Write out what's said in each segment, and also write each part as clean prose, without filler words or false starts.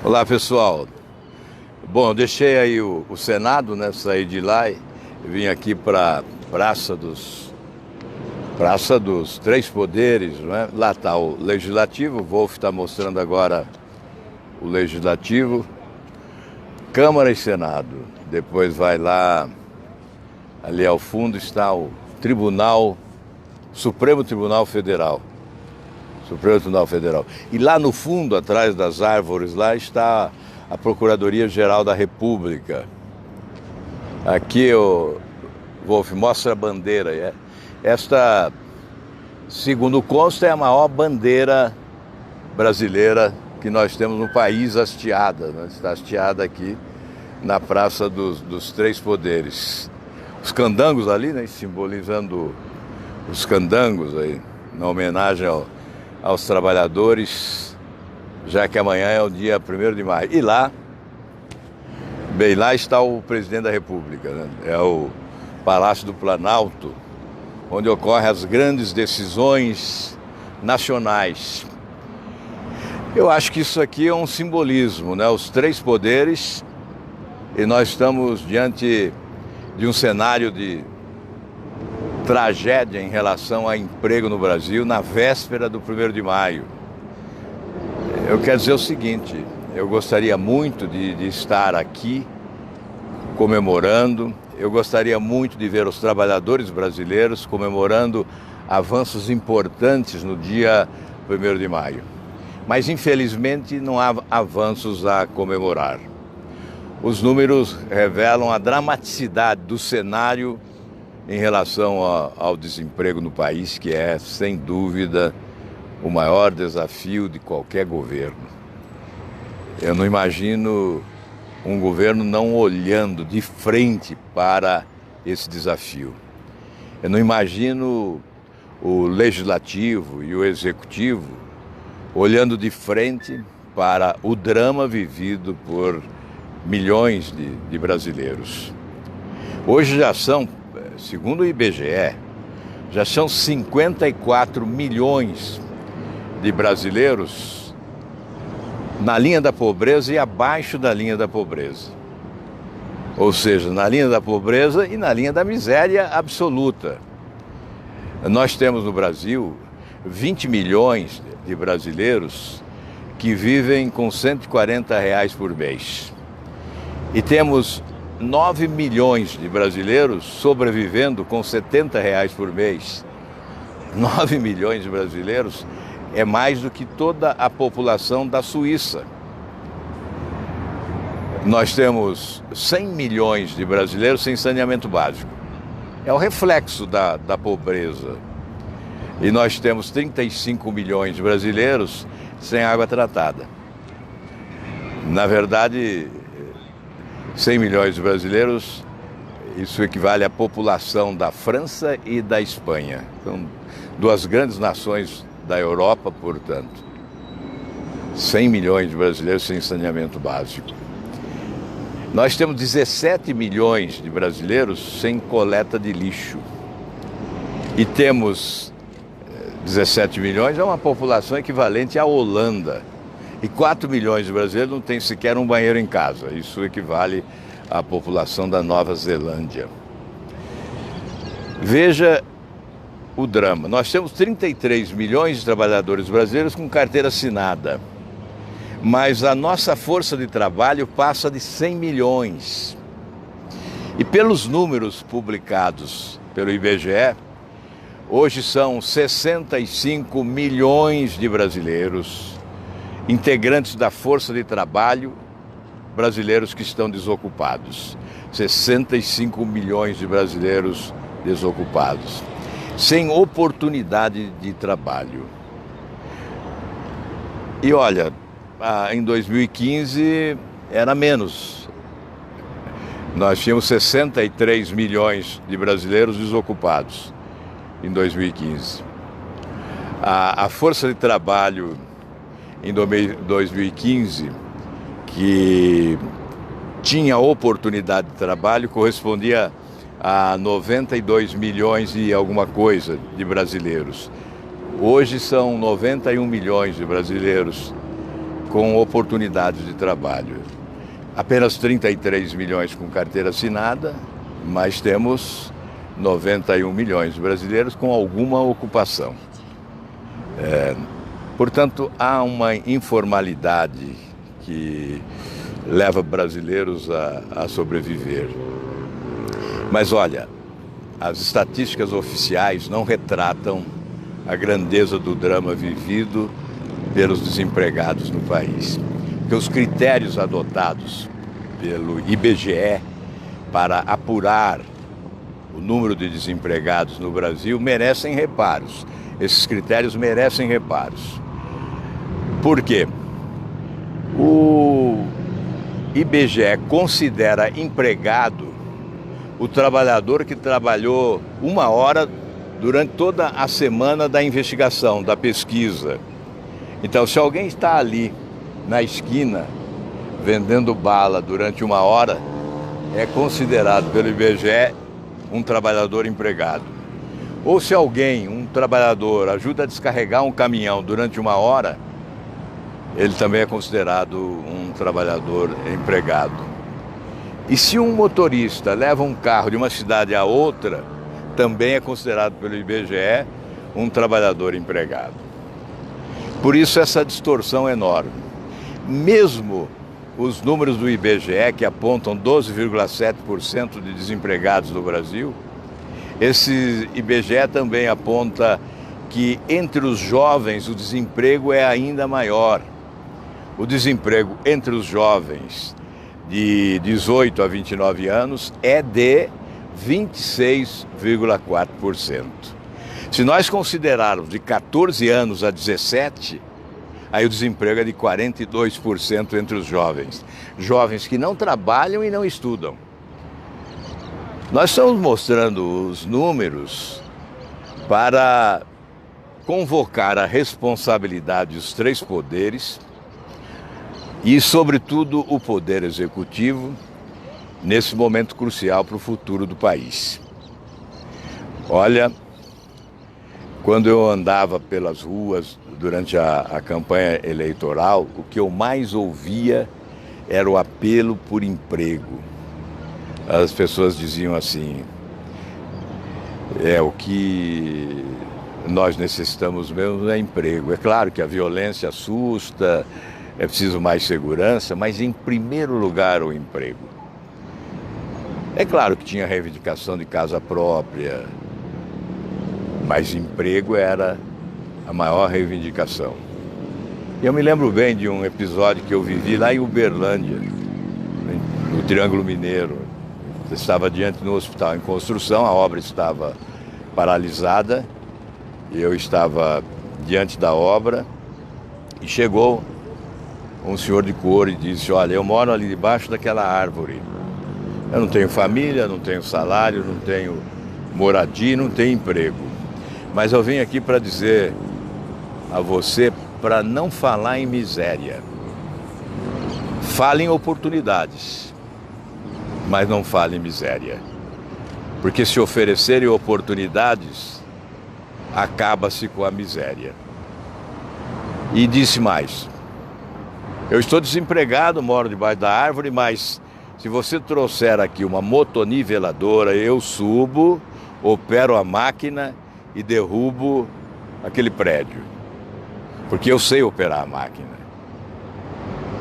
Olá, pessoal. Bom, eu deixei aí o Senado, né? Saí de lá e vim aqui para Praça dos Três Poderes, né? Lá está o Legislativo, o Wolf está mostrando agora o Legislativo, Câmara e Senado. Depois vai lá, ali ao fundo está o Supremo Tribunal Federal. Supremo Tribunal Federal. E lá no fundo, atrás das árvores, lá está a Procuradoria-Geral da República. Aqui o Wolf mostra a bandeira. Esta, segundo consta, é a maior bandeira brasileira que nós temos no país hasteada, né? Está hasteada aqui na Praça dos Três Poderes. Os candangos ali, né? Simbolizando os candangos aí, na homenagem aos trabalhadores, já que amanhã é o dia 1º de maio. E lá, bem lá está o presidente da República, né? É o Palácio do Planalto, onde ocorrem as grandes decisões nacionais. Eu acho que isso aqui é um simbolismo, né? Os três poderes, e nós estamos diante de um cenário de tragédia em relação a emprego no Brasil na véspera do 1º de maio. Eu quero dizer o seguinte, eu gostaria muito de estar aqui comemorando, eu gostaria muito de ver os trabalhadores brasileiros comemorando avanços importantes no dia 1º de maio. Mas, infelizmente, não há avanços a comemorar. Os números revelam a dramaticidade do cenário em relação ao desemprego no país, que é, sem dúvida, o maior desafio de qualquer governo. Eu não imagino um governo não olhando de frente para esse desafio. Eu não imagino o Legislativo e o Executivo olhando de frente para o drama vivido por milhões de brasileiros. Hoje já são, segundo o IBGE, já são 54 milhões de brasileiros na linha da pobreza e abaixo da linha da pobreza. Ou seja, na linha da pobreza e na linha da miséria absoluta. Nós temos no Brasil 20 milhões de brasileiros que vivem com R$ 140 por mês. E temos 9 milhões de brasileiros sobrevivendo com R$ 70 por mês. 9 milhões de brasileiros é mais do que toda a população da Suíça. Nós temos 100 milhões de brasileiros sem saneamento básico. É o reflexo da pobreza. E nós temos 35 milhões de brasileiros sem água tratada. Na verdade, 100 milhões de brasileiros, isso equivale à população da França e da Espanha. São duas grandes nações da Europa, portanto. 100 milhões de brasileiros sem saneamento básico. Nós temos 17 milhões de brasileiros sem coleta de lixo. E temos 17 milhões, é uma população equivalente à Holanda. E 4 milhões de brasileiros não têm sequer um banheiro em casa. Isso equivale à população da Nova Zelândia. Veja o drama. Nós temos 33 milhões de trabalhadores brasileiros com carteira assinada. Mas a nossa força de trabalho passa de 100 milhões. E pelos números publicados pelo IBGE, hoje são 65 milhões de brasileiros integrantes da força de trabalho brasileiros que estão desocupados. 65 milhões de brasileiros desocupados, sem oportunidade de trabalho. E olha, em 2015 era menos. Nós tínhamos 63 milhões de brasileiros desocupados em 2015. A força de trabalho em 2015, que tinha oportunidade de trabalho, correspondia a 92 milhões e alguma coisa de brasileiros. Hoje são 91 milhões de brasileiros com oportunidades de trabalho. Apenas 33 milhões com carteira assinada, mas temos 91 milhões de brasileiros com alguma ocupação. Portanto, há uma informalidade que leva brasileiros a sobreviver. Mas olha, as estatísticas oficiais não retratam a grandeza do drama vivido pelos desempregados no país. Porque os critérios adotados pelo IBGE para apurar o número de desempregados no Brasil merecem reparos. Esses critérios merecem reparos. Por quê? O IBGE considera empregado o trabalhador que trabalhou 1 hora durante toda a semana da investigação, da pesquisa. Então, se alguém está ali na esquina vendendo bala durante 1 hora, é considerado pelo IBGE um trabalhador empregado. Ou se alguém, um trabalhador, ajuda a descarregar um caminhão durante 1 hora, ele também é considerado um trabalhador empregado. E se um motorista leva um carro de uma cidade a outra, também é considerado pelo IBGE um trabalhador empregado. Por isso essa distorção é enorme. Mesmo os números do IBGE, que apontam 12,7% de desempregados no Brasil, esse IBGE também aponta que entre os jovens o desemprego é ainda maior. O desemprego entre os jovens de 18 a 29 anos é de 26,4%. Se nós considerarmos de 14 anos a 17, aí o desemprego é de 42% entre os jovens. Jovens que não trabalham e não estudam. Nós estamos mostrando os números para convocar a responsabilidade dos 3 poderes e, sobretudo, o Poder Executivo, nesse momento crucial para o futuro do país. Olha, quando eu andava pelas ruas durante a campanha eleitoral, o que eu mais ouvia era o apelo por emprego. As pessoas diziam assim: o que nós necessitamos mesmo é emprego. É claro que a violência assusta, é preciso mais segurança, mas em primeiro lugar o emprego. É claro que tinha reivindicação de casa própria, mas emprego era a maior reivindicação. E eu me lembro bem de um episódio que eu vivi lá em Uberlândia, no Triângulo Mineiro. Eu estava diante de um hospital em construção, a obra estava paralisada, eu estava diante da obra e chegou um senhor de cor e disse: olha, eu moro ali debaixo daquela árvore. Eu não tenho família, não tenho salário, não tenho moradia, não tenho emprego. Mas eu vim aqui para dizer a você para não falar em miséria. Fale em oportunidades, mas não fale em miséria. Porque se oferecerem oportunidades, acaba-se com a miséria. E disse mais: eu estou desempregado, moro debaixo da árvore, mas se você trouxer aqui uma motoniveladora, eu subo, opero a máquina e derrubo aquele prédio. Porque eu sei operar a máquina.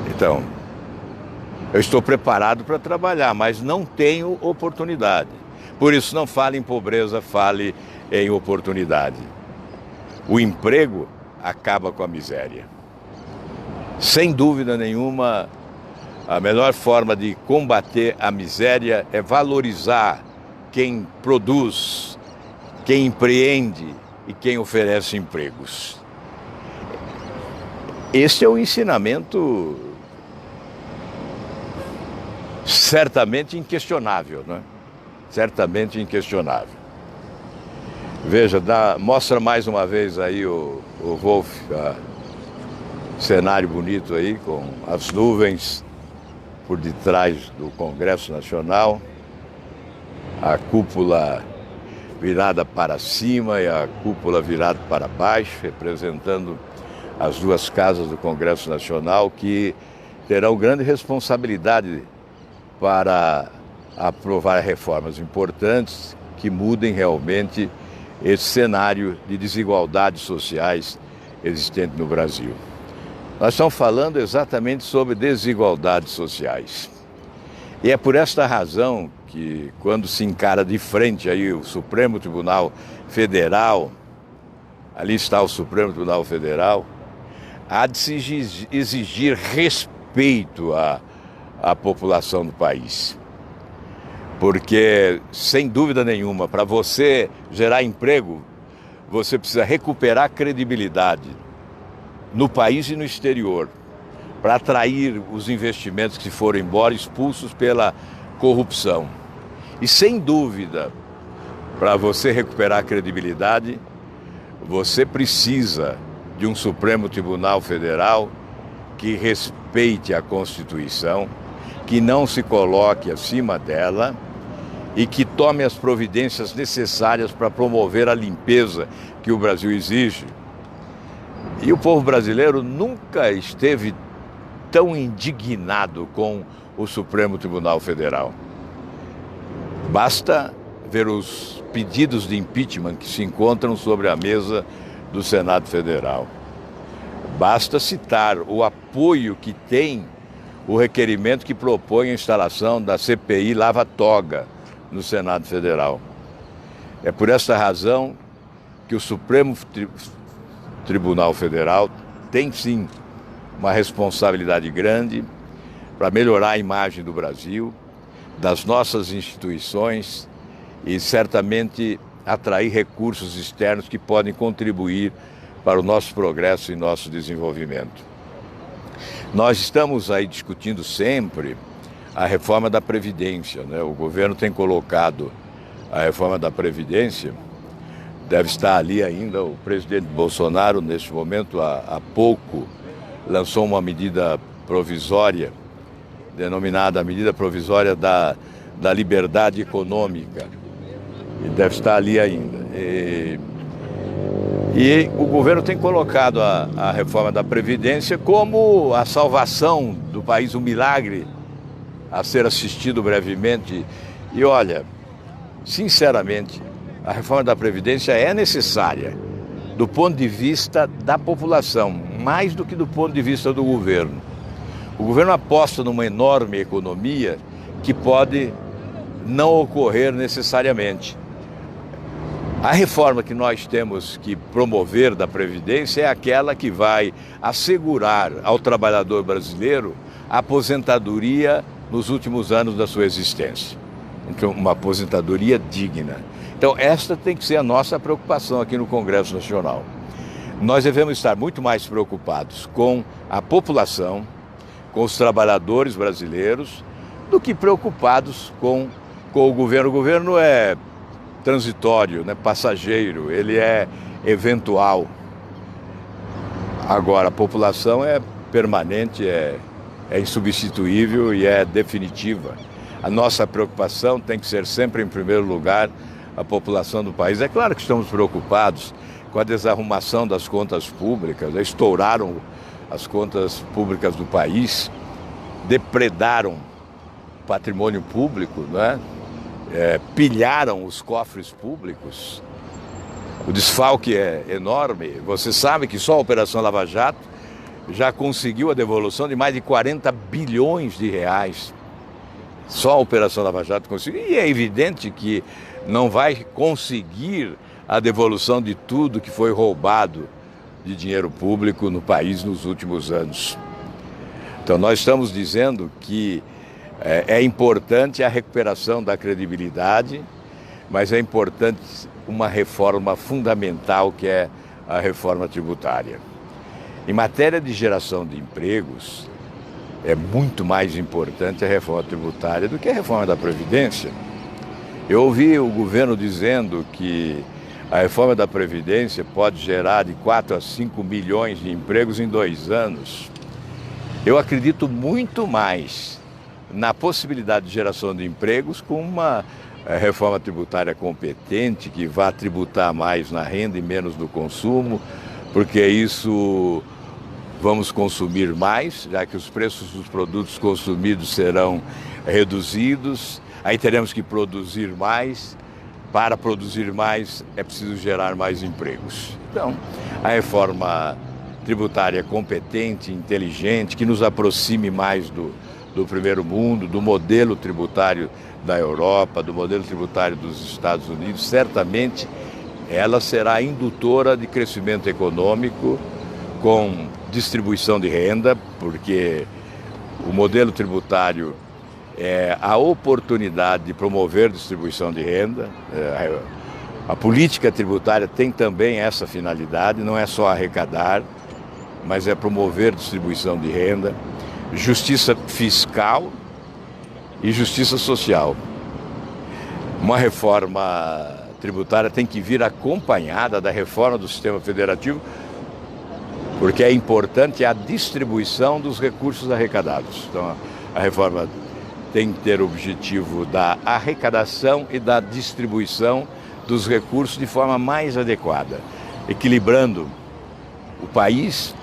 Então, eu estou preparado para trabalhar, mas não tenho oportunidade. Por isso, não fale em pobreza, fale em oportunidade. O emprego acaba com a miséria. Sem dúvida nenhuma, a melhor forma de combater a miséria é valorizar quem produz, quem empreende e quem oferece empregos. Esse é o ensinamento certamente inquestionável, né? Certamente inquestionável. Veja, mostra mais uma vez aí o Wolf, cenário bonito aí, com as nuvens por detrás do Congresso Nacional, a cúpula virada para cima e a cúpula virada para baixo, representando as duas casas do Congresso Nacional, que terão grande responsabilidade para aprovar reformas importantes que mudem realmente esse cenário de desigualdades sociais existente no Brasil. Nós estamos falando exatamente sobre desigualdades sociais. E é por esta razão que, quando se encara de frente aí o Supremo Tribunal Federal, ali está o Supremo Tribunal Federal, há de se exigir respeito à população do país. Porque, sem dúvida nenhuma, para você gerar emprego, você precisa recuperar a credibilidade no país e no exterior, para atrair os investimentos que se foram embora, expulsos pela corrupção. E, sem dúvida, para você recuperar a credibilidade, você precisa de um Supremo Tribunal Federal que respeite a Constituição, que não se coloque acima dela e que tome as providências necessárias para promover a limpeza que o Brasil exige. E o povo brasileiro nunca esteve tão indignado com o Supremo Tribunal Federal. Basta ver os pedidos de impeachment que se encontram sobre a mesa do Senado Federal. Basta citar o apoio que tem o requerimento que propõe a instalação da CPI Lava Toga no Senado Federal. É por esta razão que o Supremo Tribunal Federal tem sim uma responsabilidade grande para melhorar a imagem do Brasil, das nossas instituições e certamente atrair recursos externos que podem contribuir para o nosso progresso e nosso desenvolvimento. Nós estamos aí discutindo sempre a reforma da Previdência, né? O governo tem colocado a reforma da Previdência, deve estar ali ainda o presidente Bolsonaro, neste momento, há pouco, lançou uma medida provisória, denominada medida provisória da liberdade econômica, e deve estar ali ainda. E o governo tem colocado a reforma da Previdência como a salvação do país, um milagre a ser assistido brevemente. E olha, sinceramente, a reforma da Previdência é necessária do ponto de vista da população, mais do que do ponto de vista do governo. O governo aposta numa enorme economia que pode não ocorrer necessariamente. A reforma que nós temos que promover da Previdência é aquela que vai assegurar ao trabalhador brasileiro a aposentadoria nos últimos anos da sua existência. Então, uma aposentadoria digna. Então, esta tem que ser a nossa preocupação aqui no Congresso Nacional. Nós devemos estar muito mais preocupados com a população, com os trabalhadores brasileiros, do que preocupados com o governo. O governo é transitório, né, passageiro, ele é eventual. Agora, a população é permanente, é insubstituível e é definitiva. A nossa preocupação tem que ser sempre, em primeiro lugar, a população do país. É claro que estamos preocupados com a desarrumação das contas públicas, estouraram as contas públicas do país, depredaram o patrimônio público, né? Pilharam os cofres públicos. O desfalque é enorme. Você sabe que só a Operação Lava Jato já conseguiu a devolução de mais de 40 bilhões de reais. Só a Operação Lava Jato conseguiu. E é evidente que não vai conseguir a devolução de tudo que foi roubado de dinheiro público no país nos últimos anos. Então nós estamos dizendo que é importante a recuperação da credibilidade, mas é importante uma reforma fundamental, que é a reforma tributária. Em matéria de geração de empregos, é muito mais importante a reforma tributária do que a reforma da Previdência. Eu ouvi o governo dizendo que a reforma da Previdência pode gerar de 4 a 5 milhões de empregos em 2 anos. Eu acredito muito mais na possibilidade de geração de empregos com uma reforma tributária competente, que vá tributar mais na renda e menos no consumo, porque isso vamos consumir mais, já que os preços dos produtos consumidos serão reduzidos, aí teremos que produzir mais. Para produzir mais, é preciso gerar mais empregos. Então, a reforma tributária competente, inteligente, que nos aproxime mais do primeiro mundo, do modelo tributário da Europa, do modelo tributário dos Estados Unidos, certamente ela será indutora de crescimento econômico com distribuição de renda, porque o modelo tributário é a oportunidade de promover distribuição de renda. A política tributária tem também essa finalidade, não é só arrecadar, mas é promover distribuição de renda, justiça fiscal e justiça social. Uma reforma tributária tem que vir acompanhada da reforma do sistema federativo, porque é importante a distribuição dos recursos arrecadados. Então, a reforma tem que ter o objetivo da arrecadação e da distribuição dos recursos de forma mais adequada, equilibrando o país,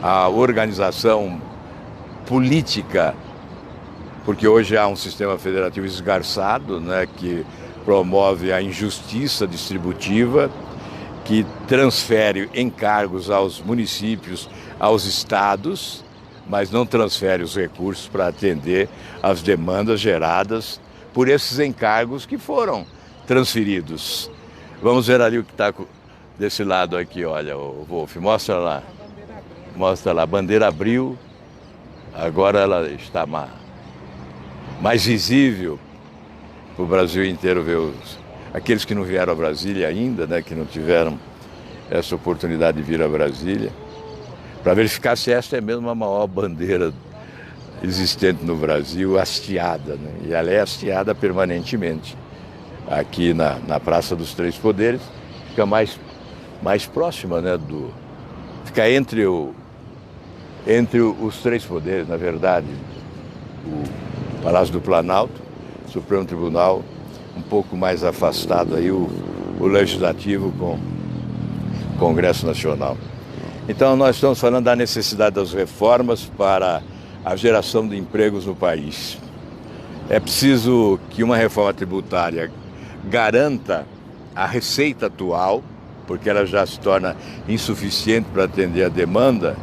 a organização política, porque hoje há um sistema federativo esgarçado, né, que promove a injustiça distributiva, que transfere encargos aos municípios, aos estados, mas não transfere os recursos para atender às demandas geradas por esses encargos que foram transferidos. Vamos ver ali o que está desse lado aqui, olha, o Wolf, mostra lá, a bandeira abriu, agora ela está mais visível para o Brasil inteiro ver aqueles que não vieram a Brasília ainda, né, que não tiveram essa oportunidade de vir a Brasília, para verificar se esta é mesmo a maior bandeira existente no Brasil, hasteada, né? E ela é hasteada permanentemente. Aqui na Praça dos Três Poderes, fica mais próxima, né, fica entre os três poderes, na verdade, o Palácio do Planalto, o Supremo Tribunal, um pouco mais afastado aí o Legislativo com o Congresso Nacional. Então, nós estamos falando da necessidade das reformas para a geração de empregos no país. É preciso que uma reforma tributária garanta a receita atual, porque ela já se torna insuficiente para atender a demanda,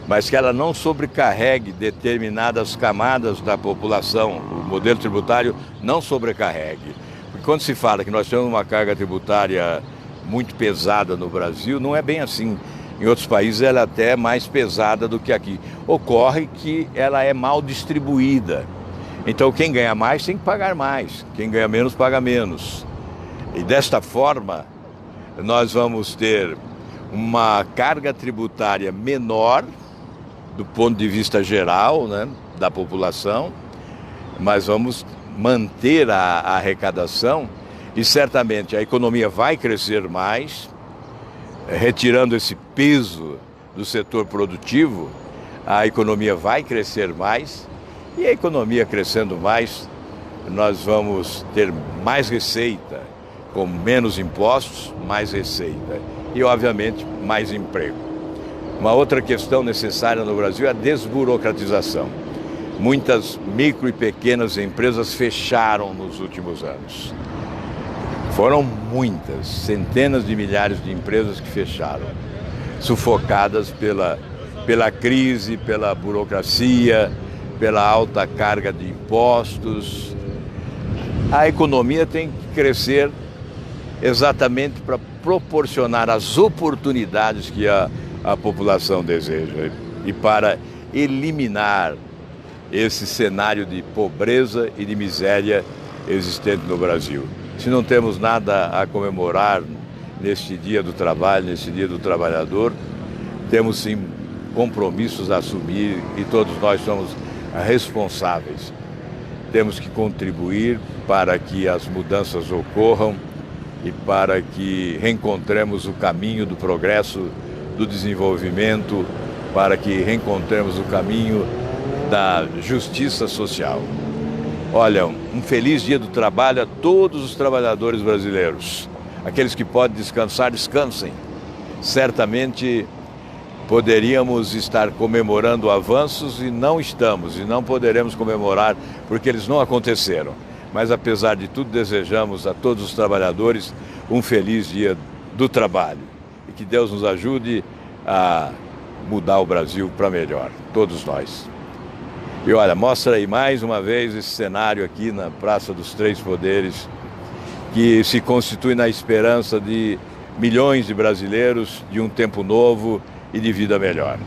mas que ela não sobrecarregue determinadas camadas da população. O modelo tributário não sobrecarregue. Porque quando se fala que nós temos uma carga tributária muito pesada no Brasil, não é bem assim. Em outros países ela é até mais pesada do que aqui. Ocorre que ela é mal distribuída. Então quem ganha mais tem que pagar mais, quem ganha menos paga menos. E desta forma nós vamos ter uma carga tributária menor do ponto de vista geral, né, da população, mas vamos manter a arrecadação e certamente a economia vai crescer mais, retirando esse peso do setor produtivo, a economia vai crescer mais e a economia crescendo mais, nós vamos ter mais receita, com menos impostos, mais receita e, obviamente, mais emprego. Uma outra questão necessária no Brasil é a desburocratização. Muitas micro e pequenas empresas fecharam nos últimos anos. Foram muitas, centenas de milhares de empresas que fecharam, sufocadas pela crise, pela burocracia, pela alta carga de impostos. A economia tem que crescer exatamente para proporcionar as oportunidades que a população deseja e para eliminar esse cenário de pobreza e de miséria existente no Brasil. Se não temos nada a comemorar neste Dia do Trabalho, nesse Dia do Trabalhador, temos sim compromissos a assumir e todos nós somos responsáveis. Temos que contribuir para que as mudanças ocorram e para que reencontremos o caminho do progresso, do desenvolvimento, para que reencontremos o caminho da justiça social. Olha, um feliz Dia do Trabalho a todos os trabalhadores brasileiros. Aqueles que podem descansar, descansem. Certamente poderíamos estar comemorando avanços e não estamos, e não poderemos comemorar porque eles não aconteceram. Mas, apesar de tudo, desejamos a todos os trabalhadores um feliz dia do trabalho e que Deus nos ajude a mudar o Brasil para melhor, todos nós. E olha, mostra aí mais uma vez esse cenário aqui na Praça dos Três Poderes, que se constitui na esperança de milhões de brasileiros de um tempo novo e de vida melhor.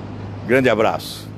Grande abraço.